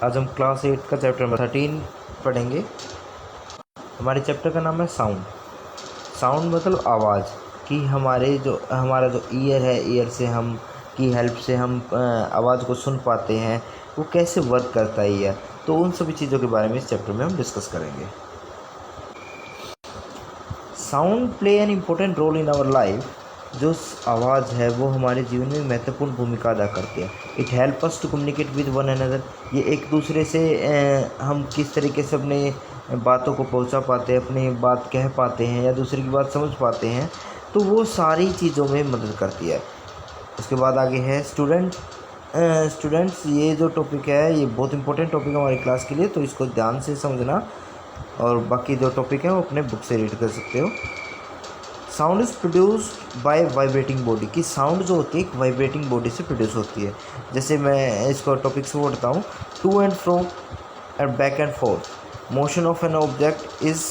आज हम क्लास 8 का चैप्टर नंबर 13 पढ़ेंगे। हमारे चैप्टर का नाम है साउंड। साउंड मतलब आवाज़ कि हमारा जो ईयर है, ईयर से हम की हेल्प से हम आवाज़ को सुन पाते हैं, वो कैसे वर्क करता है ईयर। तो उन सभी चीज़ों के बारे में इस चैप्टर में हम डिस्कस करेंगे। Sound play an important role in our life. जो आवाज़ है वो हमारे जीवन में महत्वपूर्ण भूमिका अदा करती है। It help us to communicate with one another. ये एक दूसरे से हम किस तरीके से अपने बातों को पहुंचा पाते हैं, अपनी बात कह पाते हैं या दूसरे की बात समझ पाते हैं, तो वो सारी चीज़ों में मदद करती है। उसके बाद आगे है स्टूडेंट्स। ये जो टॉपिक है ये बहुत इंपॉर्टेंट टॉपिक है हमारी क्लास के लिए, तो इसको ध्यान से समझना। और बाकी जो टॉपिक है वो अपने बुक से रीड कर सकते हो। Sound is produced by vibrating body. की साउंड जो होती है एक वाइब्रेटिंग बॉडी से प्रोड्यूस होती है। जैसे मैं इसको टॉपिक से पढ़ता हूँ। To and fro and back and forth motion of an object is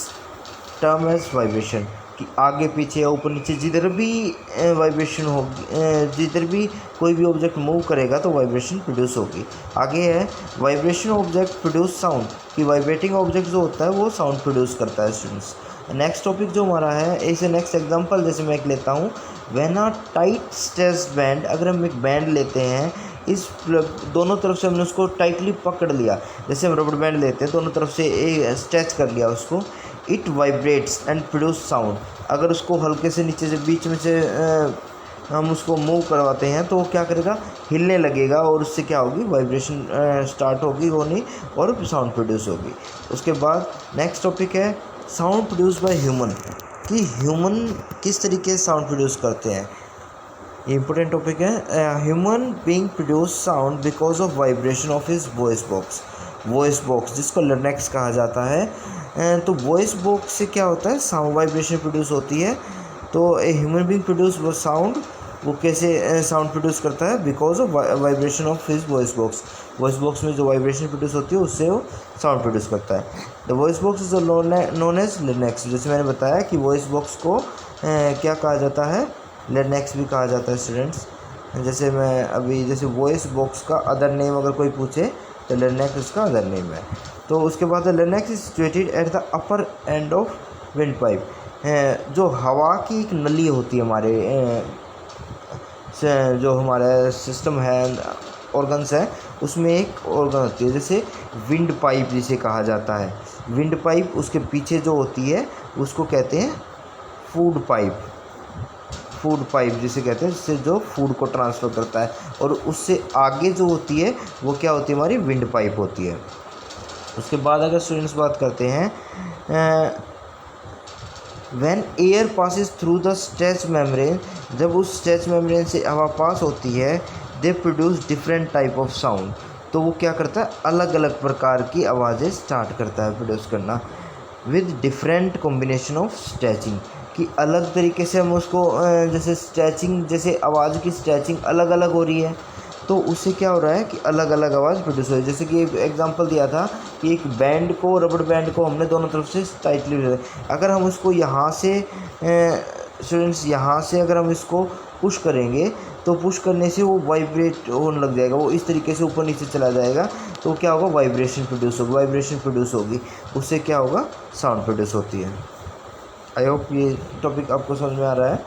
term as vibration. कि आगे पीछे या ऊपर नीचे जिधर भी वाइब्रेशन होगी, जिधर भी कोई भी ऑब्जेक्ट मूव करेगा तो वाइब्रेशन प्रोड्यूस होगी। आगे है वाइब्रेशन ऑब्जेक्ट प्रोड्यूस साउंड। कि वाइब्रेटिंग ऑब्जेक्ट जो होता है वो साउंड प्रोड्यूस करता है स्टूडेंट्स। नेक्स्ट टॉपिक जो हमारा है इसे नेक्स्ट एग्जांपल जैसे मैं एक लेता हूँ। When a tight stretch band, अगर हम एक बैंड लेते हैं, इस दोनों तरफ से हमने उसको टाइटली पकड़ लिया, जैसे हम रबड़ बैंड लेते हैं दोनों तरफ से स्ट्रेच कर लिया उसको, it vibrates and produce sound. अगर उसको हल्के से नीचे से बीच में से हम उसको मूव करवाते हैं तो वो क्या करेगा, हिलने लगेगा और उससे क्या होगी, वाइब्रेशन स्टार्ट होगी होनी और साउंड प्रोड्यूस होगी। उसके बाद नेक्स्ट टॉपिक है साउंड प्रोड्यूस बाय ह्यूमन। कि ह्यूमन किस तरीके से साउंड प्रोड्यूस करते हैं, ये इंपॉर्टेंट टॉपिक है। Human being produce sound because of vibration of his voice box. Voice box जिसको लर्नेक्स कहा जाता है। तो वॉइस बॉक्स से क्या होता है, साउंड वाइब्रेशन प्रोड्यूस होती है। तो ए ह्यूमन बीइंग प्रोड्यूस वो साउंड, वो कैसे साउंड प्रोड्यूस करता है, because of vibration of his voice box. Voice box में जो वाइब्रेशन प्रोड्यूस होती है उससे वो साउंड प्रोड्यूस करता है। The voice box is known as larynx. जैसे मैंने बताया कि वॉइस बॉक्स को क्या कहा जाता है, लर्नेक्स भी कहा जाता है स्टूडेंट्स। जैसे मैं अभी जैसे वॉइस बॉक्स का अदर नेम अगर कोई पूछे तो लर्नेक्स उसका अदर नेम है। तो उसके बाद larynx is situated at the upper end of wind pipe. जो हवा की एक नली होती है हमारे जो हमारा सिस्टम है, ऑर्गन्स है, उसमें एक ऑर्गन होती है जैसे विंड पाइप जिसे कहा जाता है। विंड पाइप उसके पीछे जो होती है उसको कहते हैं फूड पाइप। फूड पाइप जिसे कहते हैं, जिससे जो फूड को ट्रांसफ़र करता है। और उससे आगे जो होती है वो क्या होती है, हमारी विंड पाइप होती है। उसके बाद अगर स्टूडेंट्स बात करते हैं, when air passes through the stretch membrane, जब उस स्ट्रेच मेम्ब्रेन से हवा पास होती है, they produce different type of sound. तो वो क्या करता है, अलग अलग प्रकार की आवाज़ें स्टार्ट करता है प्रोड्यूस करना, with different combination of stretching. कि अलग तरीके से हम उसको जैसे स्ट्रेचिंग, जैसे आवाज़ की स्ट्रेचिंग अलग अलग हो रही है, तो उससे क्या हो रहा है कि अलग अलग आवाज़ प्रोड्यूस हो रही है। जैसे कि एक एग्जांपल दिया था कि एक बैंड को, रबड़ बैंड को हमने दोनों तरफ से टाइटली, अगर हम उसको यहाँ से स्टूडेंट्स यहाँ से अगर हम इसको पुश करेंगे तो पुश करने से वो वाइब्रेट होने लग जाएगा, वो इस तरीके से ऊपर नीचे चला जाएगा, तो क्या होगा, वाइब्रेशन प्रोड्यूस होगी। वाइब्रेशन प्रोड्यूस होगी, उससे क्या होगा, साउंड प्रोड्यूस होती है। आई होप ये टॉपिक आपको समझ में आ रहा है।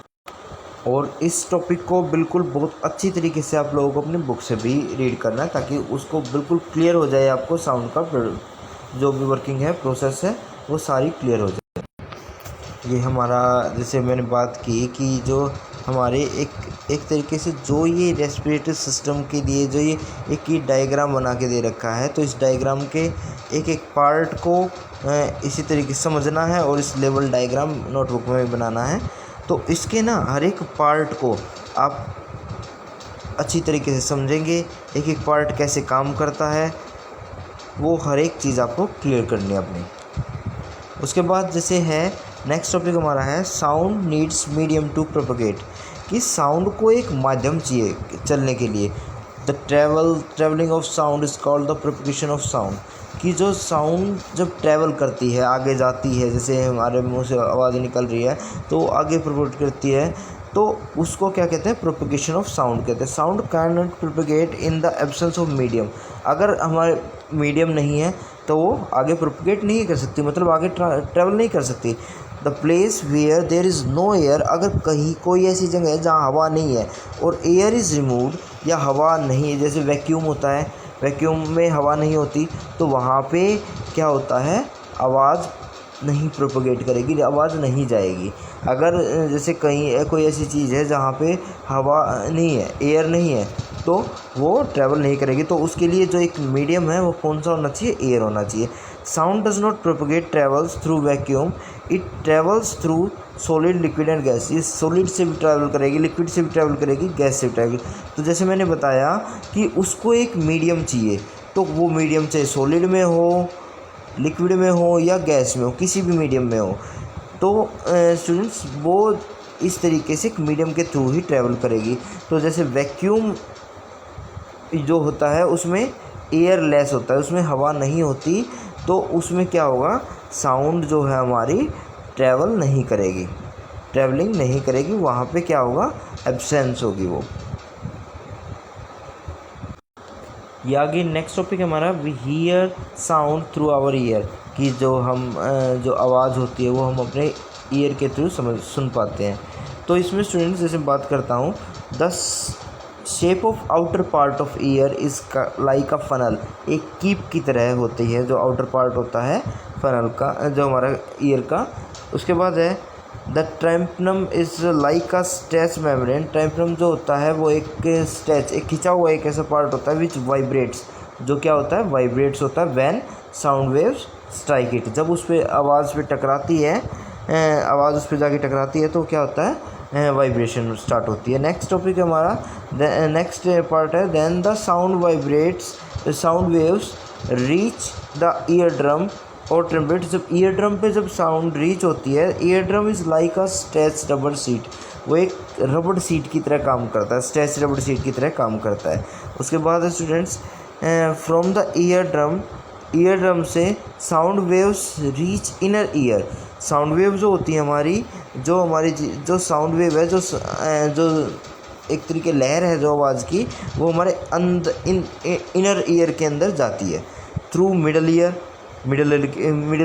और इस टॉपिक को बिल्कुल बहुत अच्छी तरीके से आप लोगों को अपनी बुक से भी रीड करना है, ताकि उसको बिल्कुल क्लियर हो जाए, आपको साउंड का जो भी वर्किंग है, प्रोसेस है, वो सारी क्लियर हो जाए। ये हमारा जैसे मैंने बात की कि जो हमारे एक तरीके से जो ये रेस्पिरेटरी सिस्टम के लिए जो ये एक डायग्राम बना के दे रखा है, तो इस डायग्राम के एक एक पार्ट को इसी तरीके से समझना है और इस लेवल डायग्राम नोटबुक में बनाना है। तो इसके ना हर एक पार्ट को आप अच्छी तरीके से समझेंगे, एक एक पार्ट कैसे काम करता है, वो हर एक चीज़ आपको क्लियर करनी है अपनी। उसके बाद जैसे है नेक्स्ट टॉपिक हमारा है sound needs medium to propagate. कि साउंड को एक माध्यम चाहिए चलने के लिए। The travelling of sound is called the propagation of sound. कि जो साउंड जब ट्रैवल करती है, आगे जाती है, जैसे हमारे मुंह से आवाज़ निकल रही है तो आगे प्रोपगेट करती है, तो उसको क्या कहते हैं, प्रोपगेशन ऑफ साउंड कहते हैं। Sound can not propagate in the absence of medium. अगर हमारे मीडियम नहीं है तो वो आगे प्रोपगेट नहीं कर सकती, मतलब आगे ट्रैवल नहीं कर सकती। The place where there is no air, अगर कहीं कोई ऐसी जगह है जहाँ हवा नहीं है और एयर इज़ रिमूव्ड, या हवा नहीं है, जैसे वैक्यूम होता है, वैक्यूम में हवा नहीं होती, तो वहाँ पे क्या होता है, आवाज़ नहीं प्रोपगेट करेगी, आवाज़ नहीं जाएगी। अगर जैसे कहीं कोई ऐसी चीज़ है जहाँ पे हवा नहीं है, एयर नहीं है, तो वो ट्रैवल नहीं करेगी। तो उसके लिए जो एक मीडियम है वो कौन सा होना चाहिए, एयर होना चाहिए। Sound does not propagate travels through vacuum, it travels through solid, liquid and gas. ये सॉलिड से भी ट्रैवल करेगी, लिक्विड से भी ट्रैवल करेगी, गैस से भी ट्रैवल। तो जैसे मैंने बताया कि उसको एक मीडियम चाहिए, तो वो मीडियम चाहे सॉलिड में हो, लिक्विड में हो या गैस में हो, किसी भी मीडियम में हो, तो स्टूडेंट्स वो इस तरीके से एक मीडियम के थ्रू ही ट्रैवल करेगी। तो जैसे वैक्यूम जो होता है उसमें एयर लेस होता है, उसमें हवा नहीं होती, तो उसमें क्या होगा, साउंड जो है हमारी ट्रैवल नहीं करेगी, ट्रैवलिंग नहीं करेगी, वहाँ पे क्या होगा, एब्सेंस होगी वो। ये आगे नेक्स्ट टॉपिक हमारा, we hear sound through our ear, कि जो हम जो आवाज़ होती है वो हम अपने ईयर के थ्रू सुन पाते हैं। तो इसमें स्टूडेंट्स जैसे बात करता हूँ, the shape of outer part of year is like a funnel, एक कीप की तरह होती है जो आउटर पार्ट होता है फनल का, जो हमारा ईयर का। उसके बाद है the tympanum is like a stretch membrane, tympanum जो होता है वो एक स्ट्रेच, एक खिंचा हुआ एक ऐसा पार्ट होता है विच वाइब्रेट्स, जो क्या होता है, वाइब्रेट्स होता है, when sound waves strike it, जब उस पर आवाज़ पे टकराती है, आवाज़ उस पर जाके टकराती है तो क्या होता है, वाइब्रेशन स्टार्ट होती है। नेक्स्ट टॉपिक हमारा, नेक्स्ट पार्ट है, then the sound vibrates, sound waves reach the ear drum और ट्रम्पेट, जब ईयर ड्रम पे जब साउंड रीच होती है, ear drum is like a stretch rubber sheet, वो एक रबड़ सीट की तरह काम करता है, स्ट्रेच रबड़ सीट की तरह काम करता है। उसके बाद students, from the ear drum से sound waves reach inner ear, sound wave जो होती है हमारी, जो साउंड वेव है, जो एक तरीके लहर है जो आवाज़ की, वो हमारे इनर ईयर के अंदर जाती है, थ्रू मिडल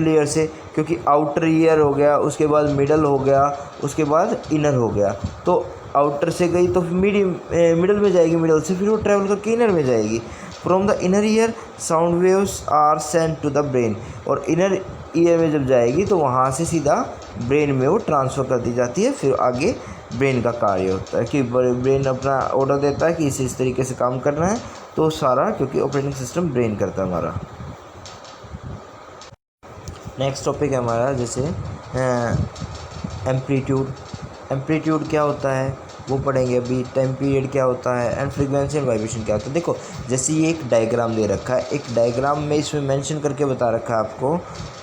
ईयर से, क्योंकि आउटर ईयर हो गया, उसके बाद मिडल हो गया, उसके बाद इनर हो गया। तो आउटर से गई तो मिडल में जाएगी, मिडल से फिर वो ट्रैवल करके इनर में जाएगी। From the inner ear sound waves are sent to the brain, और इनर ईयर में जब जाएगी तो वहाँ से सीधा ब्रेन में वो ट्रांसफ़र कर दी जाती है। फिर आगे ब्रेन का कार्य होता है कि ब्रेन अपना ऑर्डर देता है कि इस तरीके से काम करना है, तो सारा, क्योंकि ऑपरेटिंग सिस्टम ब्रेन करता है हमारा। नेक्स्ट टॉपिक है हमारा जैसे एम्पलीट्यूड क्या होता है वो पढ़ेंगे अभी। टाइम पीरियड क्या होता है, एंड फ्रीक्वेंसी एंड वाइब्रेशन क्या होता है। देखो जैसे ये एक डायग्राम दे रखा है, एक डायग्राम में इसमें मेंशन करके बता रखा है आपको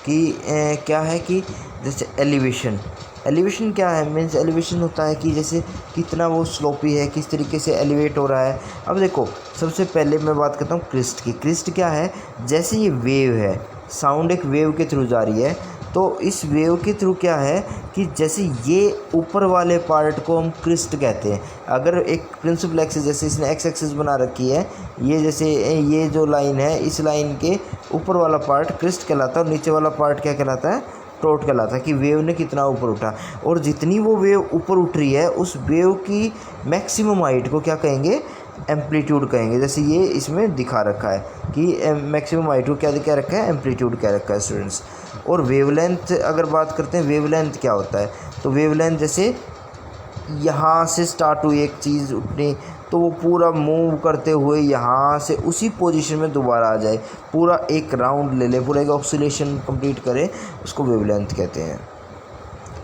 कि क्या है कि जैसे एलिवेशन क्या है, मीन्स एलिवेशन होता है कि जैसे कितना वो स्लोपी है, किस तरीके से एलिवेट हो रहा है। अब देखो सबसे पहले मैं बात करता हूँ क्रिस्ट की। क्रिस्ट क्या है, जैसे ये वेव है, साउंड एक वेव के थ्रू जा रही है, तो इस वेव के थ्रू क्या है कि जैसे ये ऊपर वाले पार्ट को हम क्रिस्ट कहते हैं। अगर एक प्रिंसिपल एक्सिस, जैसे इसने एक्स एक्सिस बना रखी है, ये जैसे ये जो लाइन है, इस लाइन के ऊपर वाला पार्ट क्रिस्ट कहलाता है और नीचे वाला पार्ट क्या कहलाता है, ट्रोट कहलाता है, कि वेव ने कितना ऊपर उठा। और जितनी वो वेव ऊपर उठ रही है उस वेव की मैक्सिमम हाइट को क्या कहेंगे, एम्पलीट्यूड कहेंगे। जैसे ये इसमें दिखा रखा है कि मैक्सिमम हाइट को क्या दिखा रखा है, एम्पलीट्यूड क्या रखा है स्टूडेंट्स। और वेवलेंथ अगर बात करते हैं, वेवलेंथ क्या होता है, तो वेवलेंथ जैसे यहाँ से स्टार्ट हुई एक चीज़ उठनी, तो वो पूरा मूव करते हुए यहाँ से उसी पोजीशन में दोबारा आ जाए, पूरा एक राउंड ले ले, पूरा एक ऑक्सीलेशन कंप्लीट करे, उसको वेवलेंथ कहते हैं।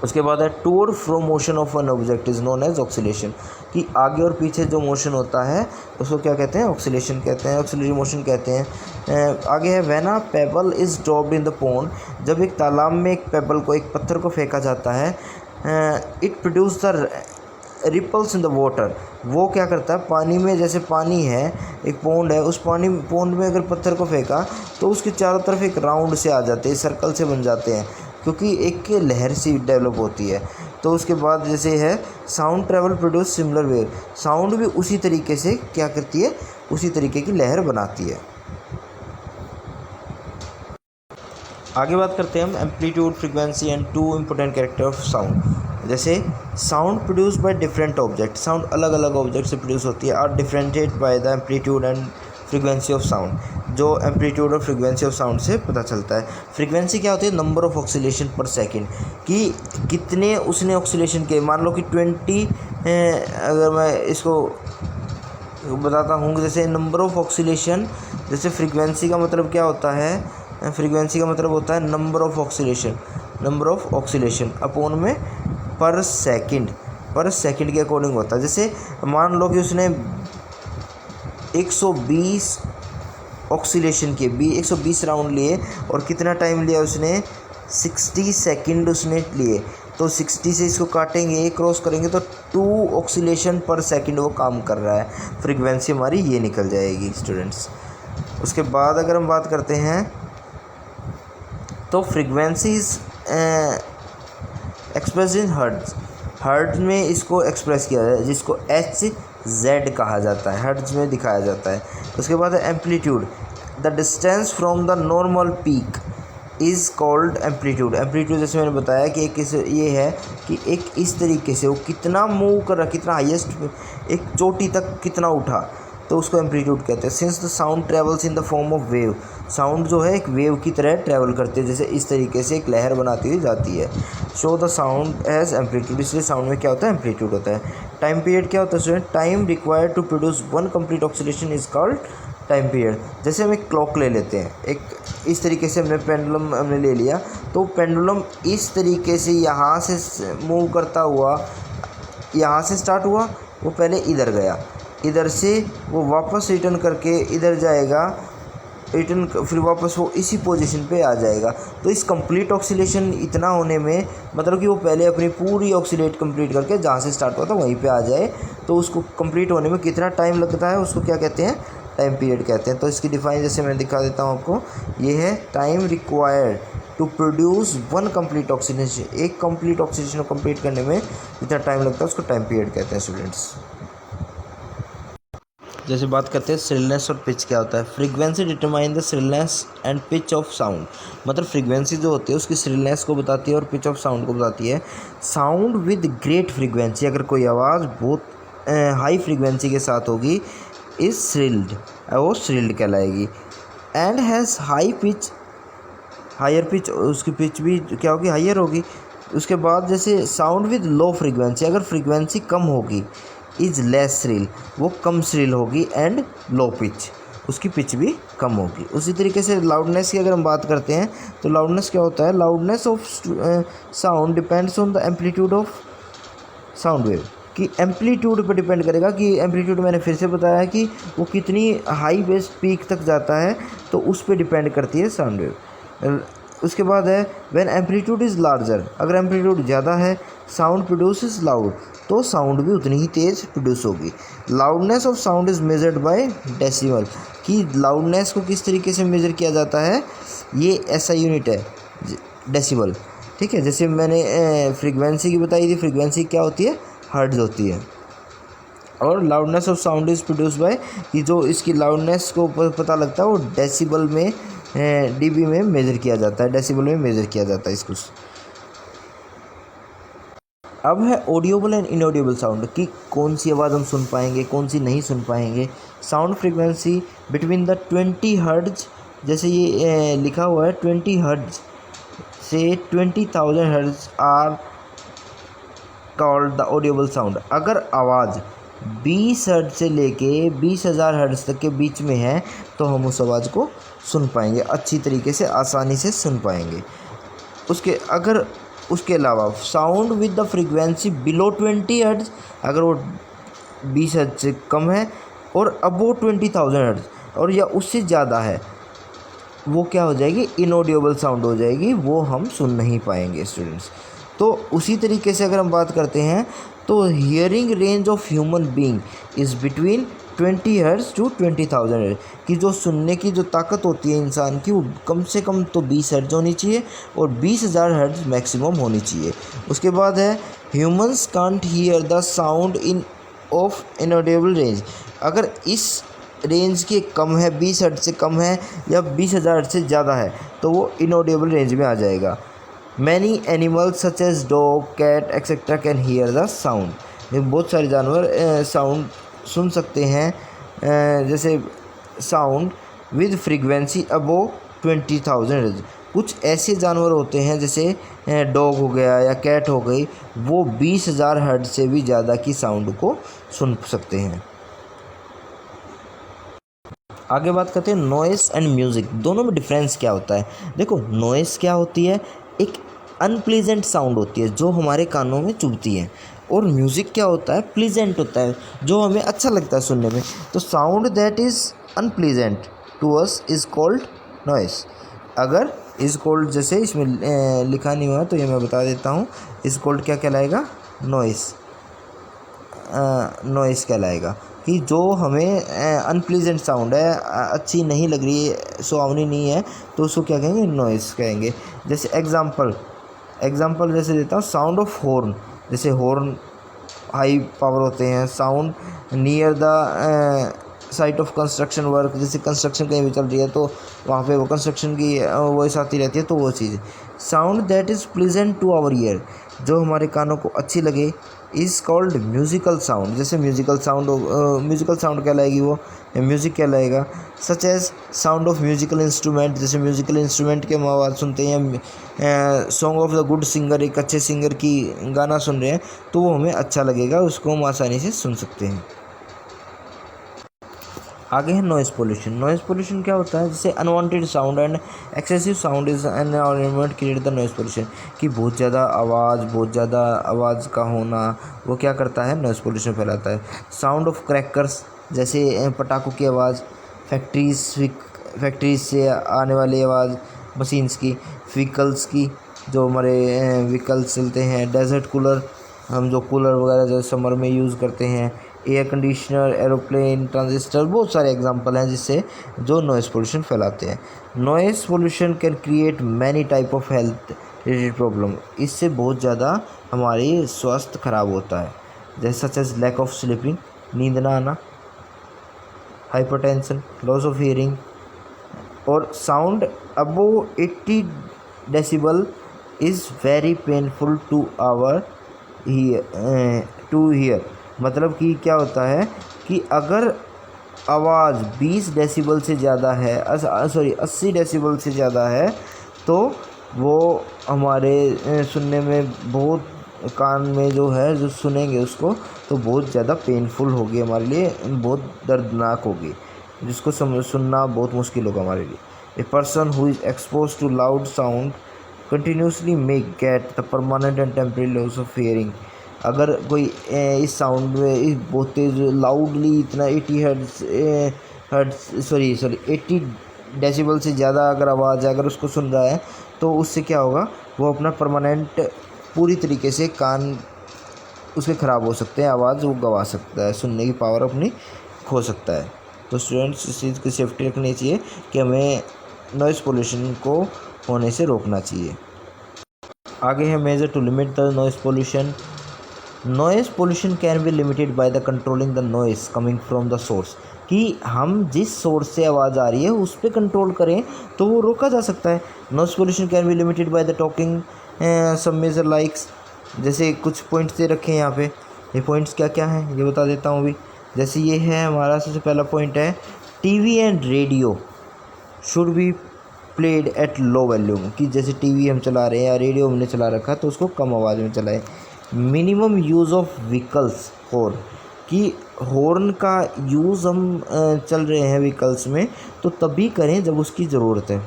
उसके बाद है टू और fro motion of an object is known as oscillation, कि आगे और पीछे जो मोशन होता है उसको क्या कहते हैं, ऑक्सीलेशन कहते हैं, ऑक्सीलरी मोशन कहते हैं। आगे है when a payable is dropped in the pond, जब एक तालाब में एक पेबल को, एक पत्थर को फेंका जाता है, it produce the ripples in the water, वो क्या करता है पानी में, जैसे पानी है एक पोंड है, उस पोंड में अगर पत्थर को फेंका तो उसके चारों तरफ एक राउंड से आ जाते हैं, सर्कल से बन जाते हैं, क्योंकि एक लहर सी डेवलप होती है। तो उसके बाद जैसे है sound travel produce similar wave, sound भी उसी तरीके से क्या करती है, उसी तरीके की लहर बनाती है। आगे बात करते हैं हम amplitude, frequency and two important character of sound. जैसे sound produce by different object, sound अलग अलग ऑब्जेक्ट से प्रोड्यूस होती है, are differentiated by the amplitude and frequency of sound, जो एम्पलीट्यूड और फ्रीक्वेंसी ऑफ साउंड से पता चलता है। फ्रीक्वेंसी क्या होती है, number of oscillation per second, कि कितने उसने ऑक्सीलेशन किए। मान लो कि 20, अगर मैं इसको बताता हूँ, जैसे नंबर ऑफ ऑक्सीलेशन, जैसे फ्रीक्वेंसी का मतलब क्या होता है, फ्रीक्वेंसी का मतलब होता है number of oscillation, number of oscillation upon में पर सेकंड के अकॉर्डिंग होता है। जैसे मान लो कि उसने 120 ऑक्सीलेशन किए, 120 राउंड लिए, और कितना टाइम लिया उसने, 60 सेकंड उसने लिए। तो 60 से इसको काटेंगे, क्रॉस करेंगे तो 2 ऑक्सीलेशन पर सेकंड वो काम कर रहा है। फ्रीक्वेंसी हमारी ये निकल जाएगी स्टूडेंट्स। उसके बाद अगर हम बात करते हैं तो frequency is express in hertz में इसको एक्सप्रेस किया जाए, जिसको Hz कहा जाता है, हर्ट्ज में दिखाया जाता है। उसके बाद है amplitude, the distance from the normal peak is called amplitude. Amplitude जैसे मैंने बताया कि एक ये है कि एक इस तरीके से वो कितना मूव कर रहा, कितना हाईएस्ट एक चोटी तक कितना उठा, तो उसको एम्पलीट्यूड कहते हैं। Since the sound travels in the form of wave, sound जो है एक वेव की तरह ट्रैवल करती है, जैसे इस तरीके से एक लहर बनाती हुई जाती है। So the sound has amplitude, इसलिए साउंड में क्या होता है, एम्पलीट्यूड होता है। टाइम पीरियड क्या होता है student, time required to produce one complete oscillation is called time period. जैसे हम एक क्लॉक ले लेते हैं, एक इस तरीके से हमने पेंडुलम हमने ले लिया, तो पेंडुलम इस तरीके से यहाँ से मूव करता हुआ, यहाँ से स्टार्ट हुआ, वो पहले इधर गया, इधर से वो वापस रिटर्न करके इधर जाएगा, रिटर्न फिर वापस वो इसी पोजीशन पे आ जाएगा। तो इस कंप्लीट ऑक्सीलेशन इतना होने में मतलब कि वो पहले अपनी पूरी ऑक्सीलेट कंप्लीट करके जहाँ से स्टार्ट हुआ था वहीं पे आ जाए, तो उसको कंप्लीट होने में कितना टाइम लगता है, उसको क्या कहते हैं, टाइम पीरियड कहते हैं। तो इसकी डिफाइन जैसे मैं दिखा देता हूँ आपको, ये है time required to produce one complete oscillation, एक कंप्लीट ऑक्सीलेशन को कंप्लीट करने में जितना टाइम लगता है उसको टाइम पीरियड कहते हैं स्टूडेंट्स। जैसे बात करते हैं श्रिलनेस और पिच क्या होता है। Frequency determine the shrillness and pitch of sound, मतलब फ्रीक्वेंसी जो होती है उसकी श्रिलनेस को बताती है और पिच ऑफ साउंड को बताती है। साउंड विद ग्रेट फ्रीक्वेंसी, अगर कोई आवाज़ बहुत हाई फ्रीक्वेंसी के साथ होगी, इज श्रिल्ड, वो श्रिल्ड कहलाएगी। And has high pitch, higher pitch, उसकी पिच भी क्या होगी, हायर होगी। उसके बाद जैसे साउंड विद लो फ्रीक्वेंसी, अगर फ्रीक्वेंसी कम होगी, इज़ लेस श्रिल, वो कम श्रिल होगी। एंड लो पिच, उसकी पिच भी कम होगी। उसी तरीके से लाउडनेस की अगर हम बात करते हैं तो लाउडनेस क्या होता है, loudness of sound depends on the amplitude of sound wave, कि एम्पलीट्यूड पर डिपेंड करेगा कि एम्पलीट्यूड मैंने फिर से बताया कि वो कितनी हाई बेस पीक तक जाता है, तो उस पर डिपेंड करती है साउंड वेव। उसके बाद है व्हेन एम्पलीट्यूड इज़ लार्जर, अगर एम्पलीट्यूड ज़्यादा है, साउंड प्रोड्यूस लाउड, तो साउंड भी उतनी ही तेज़ प्रोड्यूस होगी। Loudness of sound is measured by decimal, कि लाउडनेस को किस तरीके से मेज़र किया जाता है, ये ऐसा यूनिट है डेसिबल, ठीक है। जैसे मैंने फ्रीक्वेंसी की बताई थी, फ्रीक्वेंसी क्या होती है, हर्ट्ज होती है। और loudness of sound is produce by, कि जो इसकी लाउडनेस को पता लगता है वो डेसिबल में, डीबी में मेज़र किया जाता है, डेसिबल में मेज़र किया जाता है इसको। अब है ऑडियोबल एंड इनऑडियोबल साउंड, कि कौन सी आवाज़ हम सुन पाएंगे, कौन सी नहीं सुन पाएंगे। Sound frequency between the 20 hertz, जैसे ये लिखा हुआ है 20 हर्ट्ज से 20,000 hertz are called the audible sound. अगर आवाज़ 20 हर्ट्ज से लेके 20,000 हर्ट्ज तक के बीच में है तो हम उस आवाज़ को सुन पाएंगे, अच्छी तरीके से, आसानी से सुन पाएंगे। उसके अलावा sound with the frequency below 20 hertz, अगर वो 20 हर्ट्ज से कम है और अबो 20,000 हर्ट्ज और या उससे ज़्यादा है, वो क्या हो जाएगी, इनऑडियोबल साउंड हो जाएगी, वो हम सुन नहीं पाएंगे स्टूडेंट्स। तो उसी तरीके से अगर हम बात करते हैं तो hearing range of human being is between 20 hertz to 20,000 hertz की जो सुनने की जो ताकत होती है इंसान की, वो कम से कम तो 20 हर्ट्ज़ होनी चाहिए और 20,000 हर्ट्ज़ मैक्सिमम होनी चाहिए। उसके बाद है humans can't hear the sound in of inaudible range. अगर इस रेंज के कम है, 20 हर्ट्ज़ से कम है या 20,000 हर्ट्ज़ से ज़्यादा है, तो वो इनऑडिबल रेंज में आ जाएगा। Many animals such as dog, cat etcetera can hear the sound. बहुत सारे जानवर साउंड सुन सकते हैं, जैसे sound with frequency above 20,000 hertz. कुछ ऐसे जानवर होते हैं जैसे डॉग हो गया या कैट हो गई, वो 20,000 हर्ट्ज़ से भी ज़्यादा की साउंड को सुन सकते हैं। आगे बात करते हैं नॉइस एंड म्यूज़िक, दोनों में डिफरेंस क्या होता है। देखो, नॉइस क्या होती है, एक अनप्लीजेंट साउंड होती है जो हमारे कानों में चुभती है, और म्यूज़िक क्या होता है, प्लीजेंट होता है जो हमें अच्छा लगता है सुनने में। तो sound that is unpleasant to us is called noise. अगर इज़ कॉल्ड जैसे इसमें लिखा नहीं हुआ तो ये मैं बता देता हूँ, इज़ कॉल्ड क्या कहलाएगा, नॉइस। नॉइस कहलाएगा कि जो हमें अनप्लीजेंट साउंड है, अच्छी नहीं लग रही है, सुहावनी नहीं है, तो उसको क्या कहेंगे, नॉइस कहेंगे। जैसे एग्जांपल जैसे देता हूँ, साउंड ऑफ हॉर्न, जैसे हॉर्न हाई पावर होते हैं। Sound near the site of construction work, जैसे कंस्ट्रक्शन कहीं भी चल रही है तो वहाँ पे वो कंस्ट्रक्शन की वॉइस आती रहती है, तो वो चीज़। Sound that is pleasant to our ear, जो हमारे कानों को अच्छी लगे, इज़ कॉल्ड म्यूज़िकल साउंड। जैसे म्यूज़िकल साउंड कहलाएगी, वो म्यूज़िक कहलाएगा। Such as sound of musical instrument, जैसे म्यूज़िकल इंस्ट्रूमेंट के हम आवाज़ सुनते हैं। Song of the good singer, एक अच्छे सिंगर की गाना सुन रहे हैं तो वो हमें अच्छा लगेगा, उसको हम आसानी से सुन सकते हैं। आगे है नॉइज़ पोल्यूशन। नॉइज़ पोल्यूशन क्या होता है, जैसे unwanted sound and excessive sound is an environment create the noise pollution, कि बहुत ज़्यादा आवाज़ का होना वो क्या करता है, नॉइज़ पोल्यूशन फैलाता है। साउंड ऑफ क्रैकर्स, जैसे पटाखों की आवाज़, फैक्ट्रीज से आने वाली आवाज़, मशीन्स की, व्हीकल्स की, जो हमारे व्हीकल्स चलते हैं, डेजर्ट कूलर, हम जो कूलर वगैरह जो समर में यूज़ करते हैं, एयर कंडीशनर, एरोप्लेन, ट्रांजिस्टर, बहुत सारे एग्जांपल हैं जिससे जो नॉइज़ पोल्यूशन फैलाते हैं। Noise pollution can create many type of health related problem, इससे बहुत ज़्यादा हमारी स्वास्थ्य खराब होता है, जैसे such as lack of sleeping, नींद ना आना, हाइपरटेंशन, लॉस ऑफ हियरिंग, और sound above 80 decibel is very painful to hear. मतलब कि क्या होता है कि अगर आवाज़ 20 डेसिबल से ज़्यादा है, 80 डेसिबल से ज़्यादा है, तो वो हमारे सुनने में बहुत, कान में जो है जो सुनेंगे उसको तो बहुत ज़्यादा पेनफुल होगी हमारे लिए, बहुत दर्दनाक होगी, जिसको सुनना बहुत मुश्किल होगा हमारे लिए। A person who is expose to loud sound continuously may get the permanent and temporary loss of hearing. अगर कोई इस साउंड में इस बहुत तेज़ लाउडली इतना 80 डेसिबल से ज़्यादा अगर आवाज़ है, अगर उसको सुन रहा है, तो उससे क्या होगा, वो अपना परमानेंट पूरी तरीके से कान उसके ख़राब हो सकते हैं, आवाज़ वो गवा सकता है, सुनने की पावर अपनी खो सकता है। तो स्टूडेंट्स, इस चीज़ की सेफ्टी रखनी चाहिए कि हमें नॉइज़ पोल्यूशन को होने से रोकना चाहिए। आगे है measure to limit the noise pollution. Noise pollution can be limited by the controlling the noise coming from the source, कि हम जिस सोर्स से आवाज़ आ रही है उस पर कंट्रोल करें तो वो रोका जा सकता है। Noise pollution can be limited by the taking some measure likes, जैसे कुछ पॉइंट्स दे रखे हैं यहाँ पे, ये पॉइंट्स क्या क्या हैं ये बता देता हूँ अभी। जैसे ये है हमारा सबसे पहला पॉइंट है, TV and radio should be played at low volume, कि जैसे टीवी हम चला रहे हैं या रेडियो हमने चला रखा है तो उसको कम आवाज़ में चलाएं। Minimum use of vehicles horn, कि हॉर्न का यूज़ हम चल रहे हैं व्हीकल्स में तो तभी करें जब उसकी ज़रूरत है।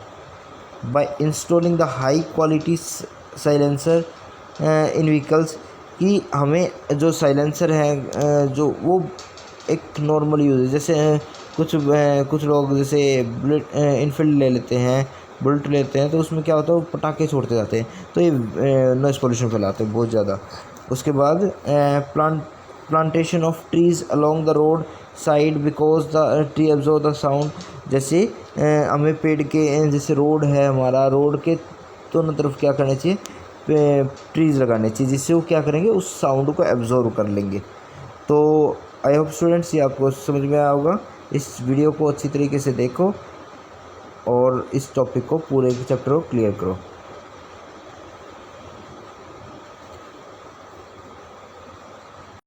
By installing the high quality silencer in vehicles, कि हमें जो साइलेंसर है जो वो एक नॉर्मल यूज़ है, जैसे कुछ लोग जैसे बुलेट इनफील्ड ले लेते हैं, बुलेट लेते हैं, तो उसमें क्या होता है, वो पटाखे छोड़ते जाते हैं, तो ये नॉइज़ पोल्यूशन फैलाते हैं बहुत ज़्यादा। उसके बाद plantation of trees along the road side because the tree absorb the sound. जैसे हमें पेड़ के जैसे रोड है हमारा, रोड के दोनों तरफ क्या करना चाहिए, ट्रीज़ लगाने चाहिए, जिससे वो क्या करेंगे, उस साउंड को एब्जॉर्व कर लेंगे। तो आई होप स्टूडेंट्स ये आपको समझ में आया होगा। इस वीडियो को अच्छी तरीके से देखो और इस टॉपिक को पूरे चैप्टर को क्लियर करो।